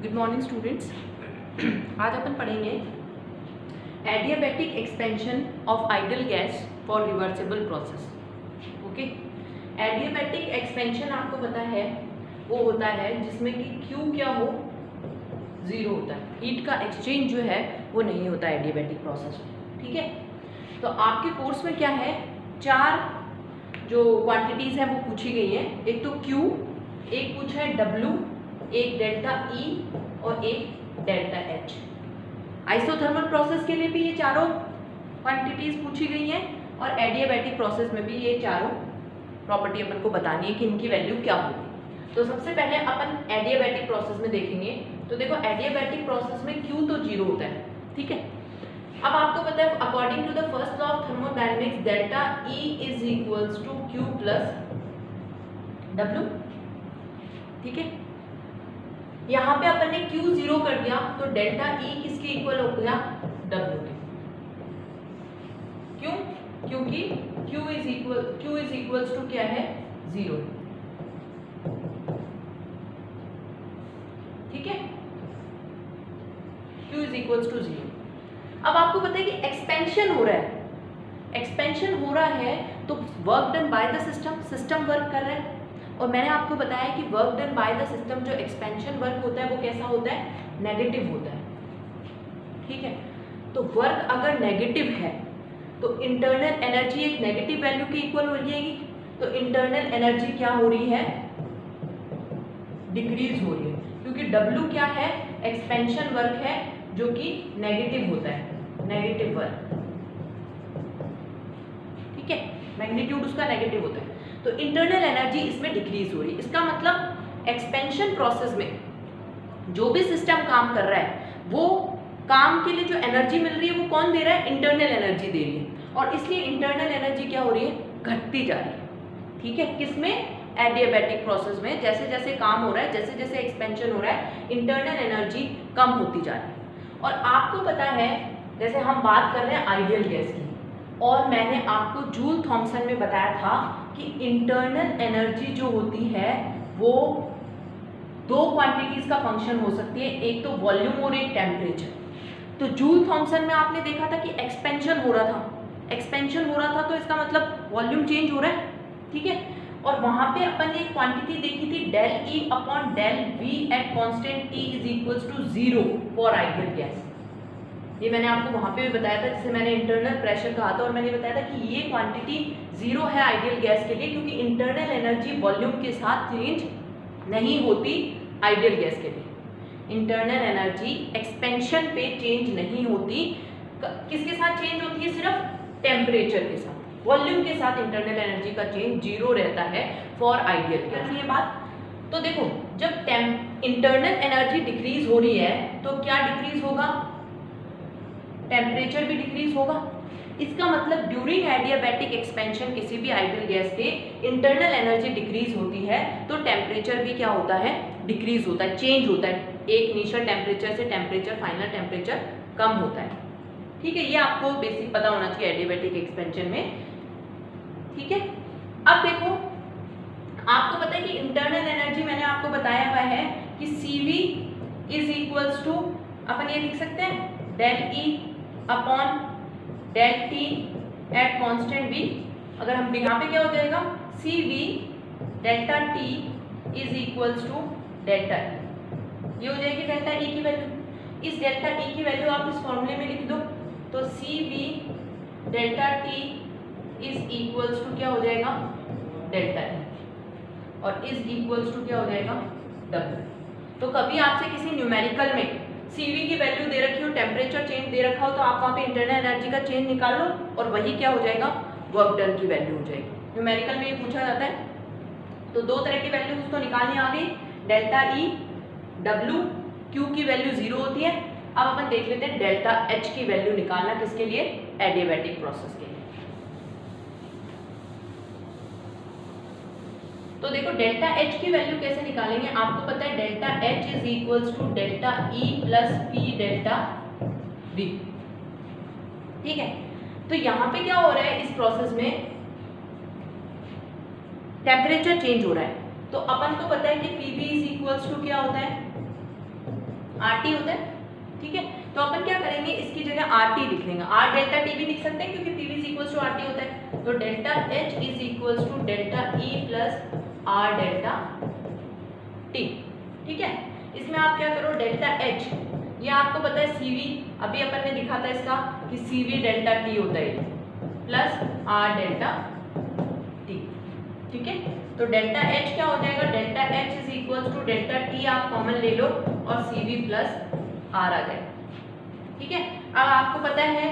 Good morning students. आज अपन पढ़ेंगे adiabatic expansion of ideal gas for reversible process. Okay, adiabatic expansion आपको पता है वो होता है जिसमें कि Q क्या हो, ज़ीरो होता है। हीट का एक्सचेंज जो है वो नहीं होता है एडियाबैटिक प्रोसेस में। ठीक है, तो आपके कोर्स में क्या है, चार जो क्वांटिटीज़ हैं वो पूछी गई हैं। एक तो Q, एक पूछा है W, एक डेल्टा E और एक डेल्टा H। आइसोथर्मल प्रोसेस के लिए भी ये चारों क्वांटिटीज़ पूछी गई हैं और एडियाबैटिक प्रोसेस में भी ये चारों प्रॉपर्टी अपन को बतानी है कि इनकी वैल्यू क्या होगी। तो सबसे पहले अपन एडियाबैटिक प्रोसेस में देखेंगे। तो देखो, एडियाबैटिक प्रोसेस में Q तो जीरो होता है। ठीक है, अब आपको पता है according to the first law of thermodynamics delta E is equals to Q plus W। ठीक है, यहाँ पे अपन ने Q जीरो कर दिया तो डेल्टा E किसके इक्वल हो गया, W के। क्यों? क्योंकि Q इज इक्वल्स टू क्या है, जीरो। ठीक है, Q is equals to zero. अब आपको पता है कि एक्सपेंशन हो रहा है, एक्सपेंशन हो रहा है तो work done by the system work कर रहा है। और मैंने आपको बताया कि work done by the system जो एक्सपेंशन वर्क होता है वो कैसा होता है, नेगेटिव होता है। ठीक है, तो वर्क अगर नेगेटिव है तो इंटरनल एनर्जी एक नेगेटिव वैल्यू के इक्वल हो जाएगी। तो इंटरनल एनर्जी क्या हो रही है, डिक्रीज हो रही है, क्योंकि W क्या है, एक्सपेंशन वर्क है जो कि नेगेटिव होता है, नेगेटिव वर्क। ठीक है, मैग्नीट्यूड उसका नेगेटिव होता है, तो इंटरनल एनर्जी इसमें डिक्रीज हो रही है। इसका मतलब एक्सपेंशन प्रोसेस में जो भी सिस्टम काम कर रहा है वो काम के लिए जो एनर्जी मिल रही है वो कौन दे रहा है, इंटरनल एनर्जी दे रही है। और इसलिए इंटरनल एनर्जी क्या हो रही है, घटती जा रही है। ठीक है, किसमें, एडियाबैटिक प्रोसेस में। जैसे जैसे काम हो रहा है, जैसे जैसे एक्सपेंशन हो रहा है, इंटरनल एनर्जी कम होती जा रही है। और आपको पता है, जैसे हम बात कर रहे हैं आइडियल गैस की, और मैंने आपको जूल थॉमसन में बताया था कि इंटरनल एनर्जी जो होती है वो दो क्वांटिटीज का फंक्शन हो सकती है, एक तो वॉल्यूम और एक टेम्परेचर। तो जूल थॉमसन में आपने देखा था कि एक्सपेंशन हो रहा था, एक्सपेंशन हो रहा था तो इसका मतलब वॉल्यूम चेंज हो रहा है। ठीक है, और वहां पे अपन ने एक क्वांटिटी देखी थी del E upon del V at constant T is equals to zero for ideal gas. ये मैंने आपको वहां पे भी बताया था, जिसे मैंने इंटरनल प्रेशर कहा था, और मैंने बताया था कि ये क्वांटिटी जीरो है आइडियल गैस के लिए, क्योंकि इंटरनल एनर्जी वॉल्यूम के साथ चेंज नहीं होती आइडियल गैस के लिए। इंटरनल एनर्जी एक्सपेंशन पे चेंज नहीं होती, किसके साथ चेंज होती है, सिर्फ टेम्परेचर के साथ। वॉल्यूम के साथ इंटरनल एनर्जी का चेंज जीरो रहता है फॉर आइडियल गैस। ये बात तो देखो, जब इंटरनल एनर्जी डिक्रीज हो रही है तो क्या डिक्रीज होगा, टेम्परेचर भी डिक्रीज होगा। इसका मतलब ड्यूरिंग एडियाबैटिक एक्सपेंशन किसी भी आइडियल गैस के इंटरनल एनर्जी डिक्रीज होती है तो टेम्परेचर भी क्या होता है, डिक्रीज होता है, चेंज होता है। एक इनिशियल टेम्परेचर से टेम्परेचर, फाइनल टेम्परेचर कम होता है। ठीक है, ये आपको बेसिक पता होना चाहिए एडियाबैटिक एक्सपेंशन में। ठीक है, अब देखो, आपको पता है कि इंटरनल एनर्जी मैंने आपको बताया हुआ है कि CV इज इक्वल्स टू, अपन ये लिख सकते हैं del E upon del T at constant V। अगर हम यहाँ पे क्या हो जाएगा, CV delta T is equals to delta E। ये हो जाएगी डेल्टा E की वैल्यू। इस डेल्टा E की वैल्यू आप इस फॉर्मूले में लिख दो, तो CV delta T is equals to क्या हो जाएगा, डेल्टा E, और इज इक्वल्स टू क्या हो जाएगा, W। तो कभी आपसे किसी न्यूमेरिकल में CV की वैल्यू दे रखी हो, टेम्परेचर चेंज दे रखा हो, तो आप वहाँ पे इंटरनल एनर्जी का चेंज निकाल लो और वही क्या हो जाएगा, वर्क डन की वैल्यू हो जाएगी। न्यूमेरिकल में ये पूछा जाता है। तो दो तरह की वैल्यू उसको निकालनी आ गई, डेल्टा E, W, Q की वैल्यू जीरो होती है। अब अपन देख लेते हैं डेल्टा H की वैल्यू निकालना किसके लिए, एडियाबैटिक प्रोसेस के लिए। तो देखो, डेल्टा H की वैल्यू कैसे निकालेंगे, आपको पता है delta H is equals to delta E plus P delta V। ठीक है, तो यहाँ पे क्या हो रहा है, इस प्रोसेस में टेम्परेचर चेंज हो रहा है, तो अपन को पता है कि PV इज इक्वल्स टू क्या होता है, RT होता है, ठीक है। तो अपन क्या करेंगे, इसकी जगह RT लिख लेंगे, R डेल्टा T भी लिख सकते हैं क्योंकि PV is equals to RT होता है। तो delta H is equals to delta E plus R delta T, ठीक है। इसमें आप क्या करो, डेल्टा H, ये आपको पता है CV, अभी अपन ने लिखा था इसका कि CV डेल्टा T होता है प्लस R डेल्टा T, ठीक है। तो डेल्टा H क्या हो जाएगा, delta H is equals to delta T आप कॉमन ले लो और CV प्लस R आ जाएगा, ठीक है। अब आपको पता है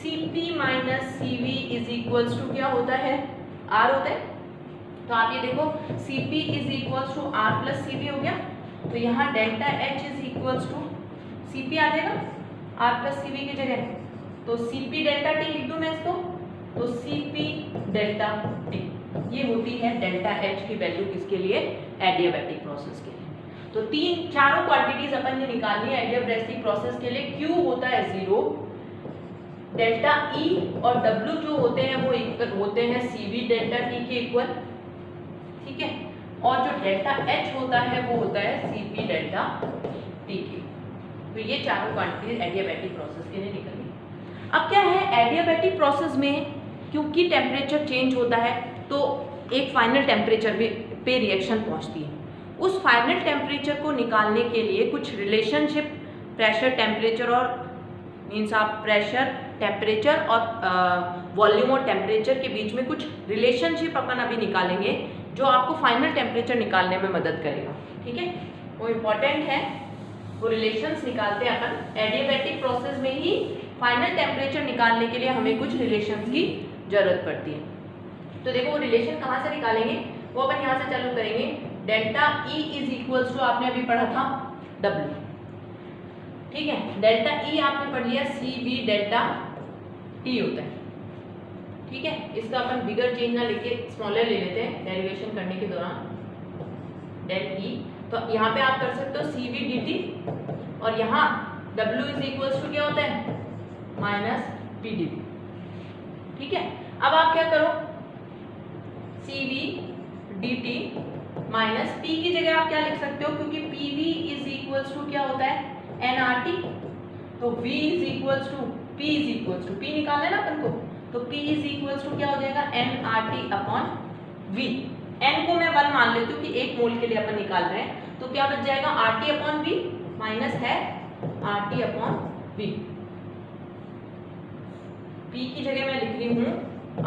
Cp minus CV is equals to क्या होता है, R होता है। तो आप ये देखो Cp is equals to R plus CV हो गया, तो यहाँ delta H is equals to Cp आ जाएगा R प्लस CV की जगह, तो Cp डेल्टा T लिख दूं मैं इसको, तो Cp डेल्टा T, ये होती है डेल्टा H की वैल्यू किसके लिए, एडियाबैटिक प्रोसेस के लिए। तो चारों क्वांटिटीज अपन ने निकाली है एडियाबैटिक प्रोसेस के लिए। Q होता है 0, डेल्टा E और W जो होते हैं वो इक्वल होते हैं CV डेल्टा T के इक्वल, ठीक है। और जो डेल्टा H होता है वो होता है Cp डेल्टा T के। तो ये चारों क्वांटिटीज एडियाबैटिक प्रोसेस के लिए निकल गई। अब क्या है, एडियाबैटिक प्रोसेस में क्योंकि टेम्परेचर चेंज होता है तो एक फाइनल टेम्परेचर पे रिएक्शन पहुंचती है। उस फाइनल टेम्परेचर को निकालने के लिए कुछ रिलेशनशिप प्रेशर टेम्परेचर और मीन्स आप प्रेशर टेम्परेचर और वॉल्यूम और टेम्परेचर के बीच में कुछ रिलेशनशिप अपन अभी निकालेंगे जो आपको फाइनल टेम्परेचर निकालने में मदद करेगा, ठीक है। वो इम्पोर्टेंट है, वो रिलेशंस निकालते हैं अपन एडियाबैटिक प्रोसेस में ही। फाइनल टेम्परेचर निकालने के लिए हमें कुछ रिलेशंस की जरूरत पड़ती है। तो देखो वो रिलेशन कहाँ से निकालेंगे, वो अपन यहाँ से चालू करेंगे। Delta E is equals to आपने अभी पढ़ा था W, ठीक है। डेल्टा E आपने पढ़ लिया CV डेल्टा T होता है, ठीक है। इसका अपन बिगर चेंज ना लेके स्मॉलर ले लेते हैं डेरिवेशन करने के दौरान, डेल E। तो यहाँ पे आप कर सकते हो CV dt और यहाँ W इज इक्वल्स टू क्या होता है, माइनस PdV, ठीक है। अब आप क्या करो, CV dt माइनस P की जगह आप क्या लिख सकते हो, क्योंकि PV इज इक्वल्स टू क्या होता है, nRT। तो V is equals to P is equals to P निकालना है ना अपन को, तो P इज इक्वल्स टू क्या हो जाएगा, nRT अपॉन V। n को मैं 1 मान लेती हूँ कि 1 मोल के लिए अपन निकाल रहे हैं, तो क्या बच जाएगा RT अपॉन V माइनस है RT अपॉन V। P की जगह मैं लिख रही हूँ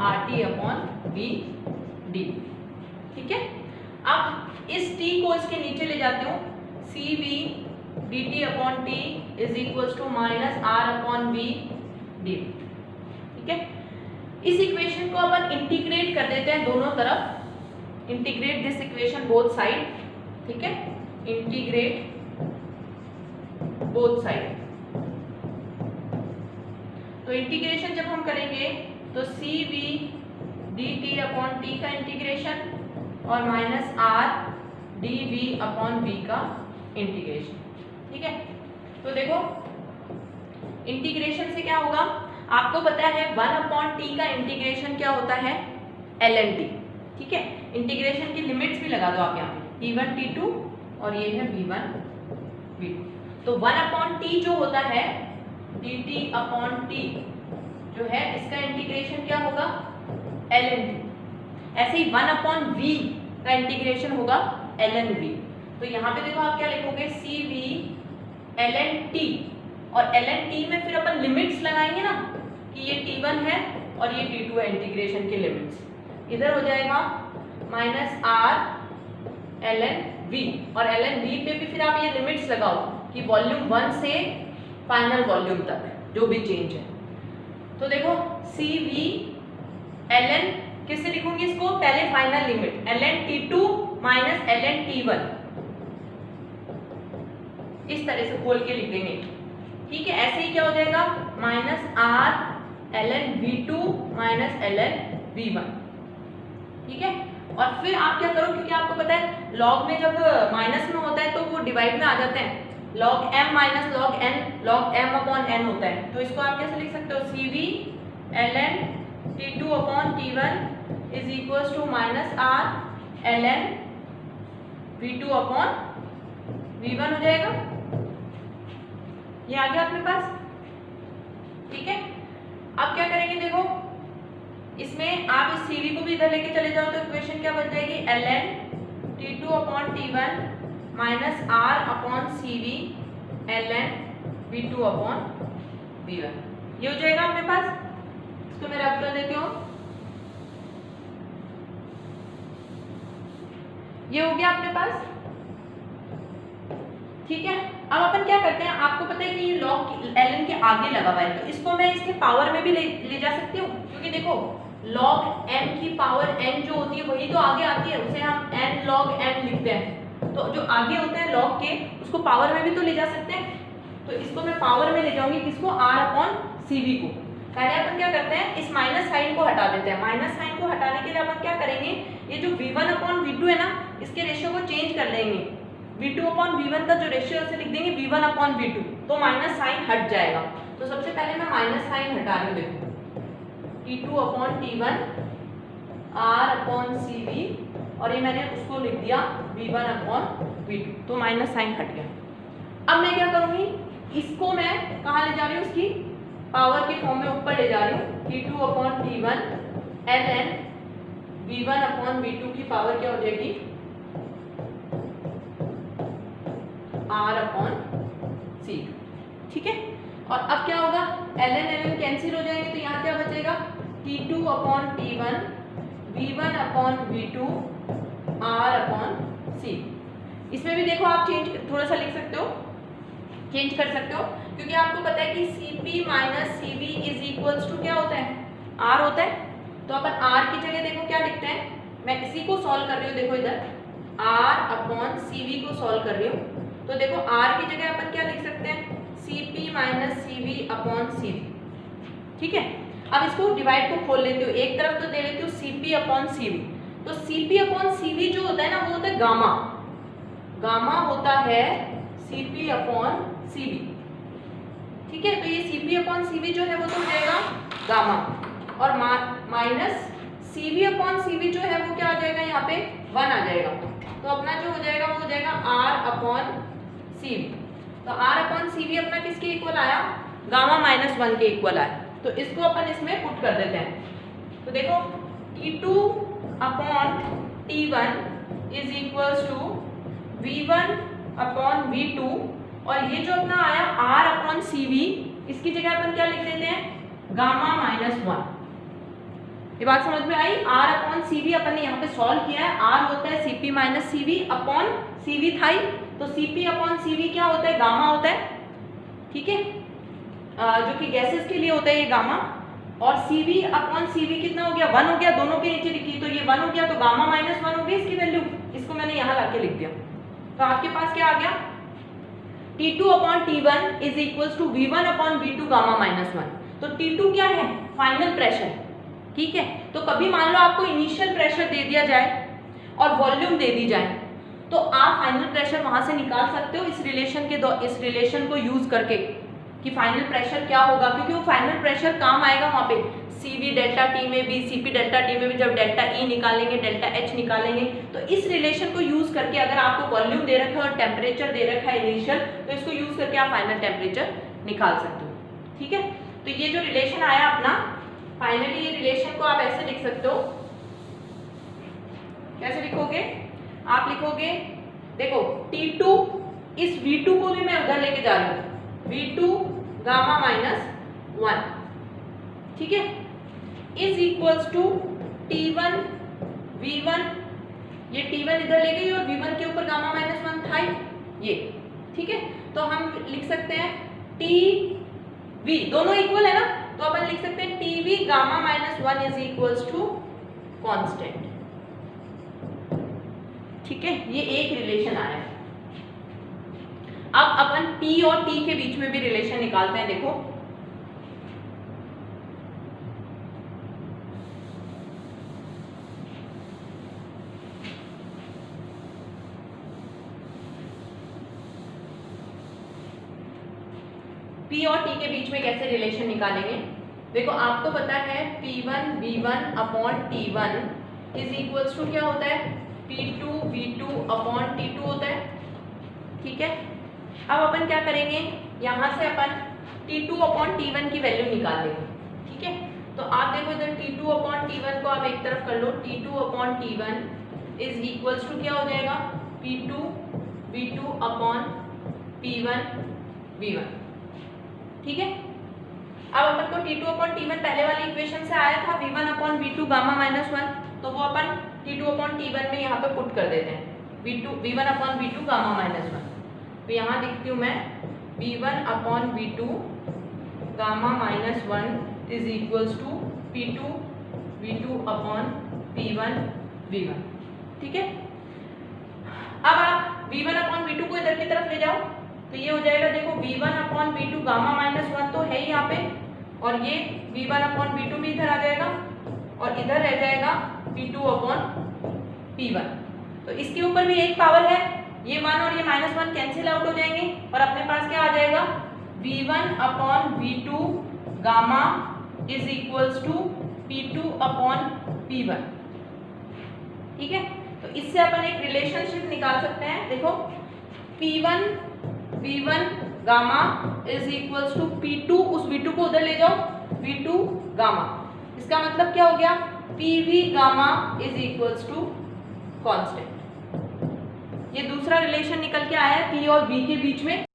RT अपॉन V D, ठीक है। अब इस T को इसके नीचे ले जाती हूँ, CV dt upon T is equals to minus R upon V D, ठीक है। इस इक्वेशन को अपन इंटीग्रेट कर देते हैं दोनों तरफ, integrate this equation both side, ठीक है। इंटीग्रेट बोथ साइड, तो इंटीग्रेशन जब हम करेंगे तो CV dt अपॉन T का इंटीग्रेशन और minus R dV upon V का इंटीग्रेशन, ठीक है। तो देखो इंटीग्रेशन से क्या होगा, आपको पता है 1 अपॉन T का इंटीग्रेशन क्या होता है, ln T, ठीक है। इंटीग्रेशन की लिमिट्स भी लगा दो आप यहाँ पे, T1 T2 और ये है V1 V2। तो 1 अपॉन T जो होता है dt अपॉन T जो है इसका इंटीग्रेशन क्या होगा, ln T। ऐसे ही 1 अपॉन V का इंटीग्रेशन होगा ln V। तो यहाँ पे देखो आप क्या लिखोगे, CV ln T, और ln T में फिर अपन लिमिट्स लगाएंगे ना कि ये T1 है और ये T2 है, इंटीग्रेशन की लिमिट्स इधर हो जाएगा माइनस R ln V, और ln V पे भी फिर आप ये लिमिट्स लगाओ कि वॉल्यूम 1 से फाइनल वॉल्यूम तक जो भी चेंज है। तो देखो CV ln किससे लिखूंगी इसको, पहले final limit ln T2 minus ln T1, इस तरह से खोल के लिख देंगे, ठीक है। ऐसे ही क्या हो जाएगा, minus R ln V2 minus ln V1, ठीक है। और फिर आप क्या करो, क्योंकि आपको पता है लॉग में जब माइनस में होता है तो वो डिवाइड में आ जाते हैं, log m minus log n log m upon n होता है। तो इसको आप कैसे लिख सकते हो, CV ln T2 upon T1 is equals to minus R ln V2 upon V1 हो जाएगा, ये आ गया अपने पास, ठीक है। अब क्या करेंगे, देखो इसमें आप इस CV को भी इधर लेके चले जाओ तो इक्वेशन क्या बन जाएगी, ln T2/T1 minus R/CV ln V2/V1, ये हो जाएगा अपने पास। इसको मैं रब कर देती हूँ, ये हो गया अपने पास, ठीक है। अब अपन क्या करते हैं, आपको पता है कि ये log ln के आगे लगा हुआ है, तो इसको मैं इसके पावर में भी ले जा सकती हूँ, क्योंकि देखो log m की पावर n जो होती है वही तो आगे आती है, उसे हम n log m लिखते हैं। तो जो आगे होता है log के, उसको पावर में भी तो ले जा सकते हैं। तो इसको मैं पावर में ले जाऊंगी, किसको, R/CV को। पहले अपन क्या करते हैं, इस माइनस साइन को हटा देते हैं। माइनस साइन को हटाने के लिए अपन क्या करेंगे, ये जो V1/V2 है ना, इसके रेशियो को चेंज कर लेंगे। V2/V1 का जो रेशियो है उसे लिख देंगे V1/V2, तो माइनस साइन हट जाएगा। तो सबसे पहले मैं माइनस साइन हटा रही हूँ, देखो T2/T1 R/CV, और ये मैंने उसको लिख दिया V1/V2, तो माइनस साइन हट गया। अब मैं क्या करूंगी, इसको मैं कहाँ ले जा रही हूँ, उसकी पावर के फॉर्म में ऊपर ले जा रही हूँ। T2/T1 ln V1/V2 की पावर क्या हो जाएगी, R/CV, ठीक है। और अब क्या होगा, ln कैंसिल हो जाएंगे, तो यहाँ क्या बचेगा, T2/T1 V1/V2 R/CV। इसमें भी देखो आप चेंज थोड़ा सा लिख सकते हो, चेंज कर सकते हो, क्योंकि आपको पता है कि CP minus CV is equals to क्या होता है, R होता है। तो अपन R की जगह देखो क्या लिखते हैं, मैं इसी को सॉल्व कर रही हूँ, देखो इधर R/CV को सॉल्व कर रही हूँ। तो देखो R की जगह अपन क्या लिख सकते हैं, CP माइनस CV/CV, ठीक है। अब इसको डिवाइड को खोल लेती हूँ, एक तरफ तो दे लेती हूँ CP/CV। तो CP/CV जो होता है ना, वो होता है गामा, गामा होता है CP/CV, ठीक है। तो ये CP/CV जो है वो तो हो जाएगा गामा, और माइनस CV/CV जो है वो क्या आ जाएगा, यहाँ पे 1 आ जाएगा। तो अपना जो हो जाएगा वो हो जाएगा R/CV। तो R/CV अपना किसके इक्वल आया, गामा-1 के इक्वल आया। तो इसको अपन इसमें पुट कर देते हैं। तो देखो T2/T1 is equals to V1/V2, और ये जो अपना आया R/CV, इसकी जगह अपन क्या लिख देते हैं, गामा-1। ये बात समझ में आई। R/CV अपन ने यहाँ पे सॉल्व किया है, R होता है CP-CV/CV था ही, तो CP/CV क्या होता है, गामा होता है, ठीक है, जो कि गैसेस के लिए होता है ये गामा। और CV/CV कितना हो गया, 1 हो गया, दोनों के नीचे लिखी, तो ये 1 हो गया, तो गामा-1 हो गई इसकी वैल्यू। इसको मैंने यहाँ लाके लिख दिया, तो आपके पास क्या आ गया, T2/T1 is equals to V1/V2 गामा-1। तो T2 क्या है, फाइनल प्रेशर, ठीक है। तो कभी मान लो आपको इनिशियल प्रेशर दे दिया जाए और वॉल्यूम दे दी जाए, तो आप फाइनल प्रेशर वहां से निकाल सकते हो इस रिलेशन को यूज करके कि फाइनल प्रेशर क्या होगा, क्योंकि वो फाइनल प्रेशर काम आएगा वहां पे CV डेल्टा T में भी, CP डेल्टा T में भी, जब डेल्टा E निकालेंगे, डेल्टा H निकालेंगे। तो इस रिलेशन को यूज करके, अगर आपको वॉल्यूम दे रखा है और टेम्परेचर दे रखा है इनिशियल, तो इसको यूज करके आप फाइनल टेम्परेचर निकाल सकते हो, ठीक है। तो ये जो रिलेशन आया अपना, फाइनली ये रिलेशन को आप ऐसे लिख सकते हो, कैसे लिखोगे, आप लिखोगे, देखो T2, इस V2 को भी मैं उधर लेके जा रही हूँ, V2 गामा-1, ठीक है, is equals to T1 V1, ये T1 इधर ले गई और V1 के ऊपर गामा-1 था ये, ठीक है। तो हम लिख सकते हैं TV, दोनों इक्वल है ना, तो अपन लिख सकते हैं TV gamma is equals to constant, ठीक है। ये एक रिलेशन आया है। अब अपन P और T के बीच में भी रिलेशन निकालते हैं, देखो P और T के बीच में कैसे रिलेशन निकालेंगे। देखो आपको पता है P1 V1/T1 is equals to क्या होता है, P2 V2/T2 होता है, ठीक है। अब अपन क्या करेंगे, यहाँ से अपन T2/T1 की वैल्यू निकाल लेंगे, ठीक है। तो आप देखो इधर T2/T1 को आप एक तरफ कर लो, T2/T1 इज इक्वल्स टू क्या हो जाएगा, P2 V2/P1 V1, ठीक है। अब अपन को T2/T1 पहले वाली इक्वेशन से आया था V1/V2 गामा -1, तो वो अपन T2/T1 में यहाँ पे पुट कर देते हैं, V1/V2 गामा -1। तो यहाँ लिखती हूँ मैं V1/V2 gamma -1 is equals to P2 V2/P1 V1, ठीक है। अब आप V1/V2 को इधर की तरफ ले जाओ, तो ये हो जाएगा, देखो V1/V2 गामा -1 तो है यहाँ पे, और ये V1/V2 भी इधर आ जाएगा, और इधर रह जाएगा P2/P1। तो इसके ऊपर भी एक पावर है, ये 1 और ये -1 कैंसिल आउट हो जाएंगे, और अपने पास क्या आ जाएगा, V1/V2 gamma is equals to P2/P1, ठीक है। तो इससे अपन एक रिलेशनशिप निकाल सकते हैं, देखो P1 V1 gamma is equals to P2, उस V2 को उधर ले जाओ, V2 गामा, इसका मतलब क्या हो गया, PV gamma is equals to constant. ये दूसरा रिलेशन निकल के आया है P और V के बीच में।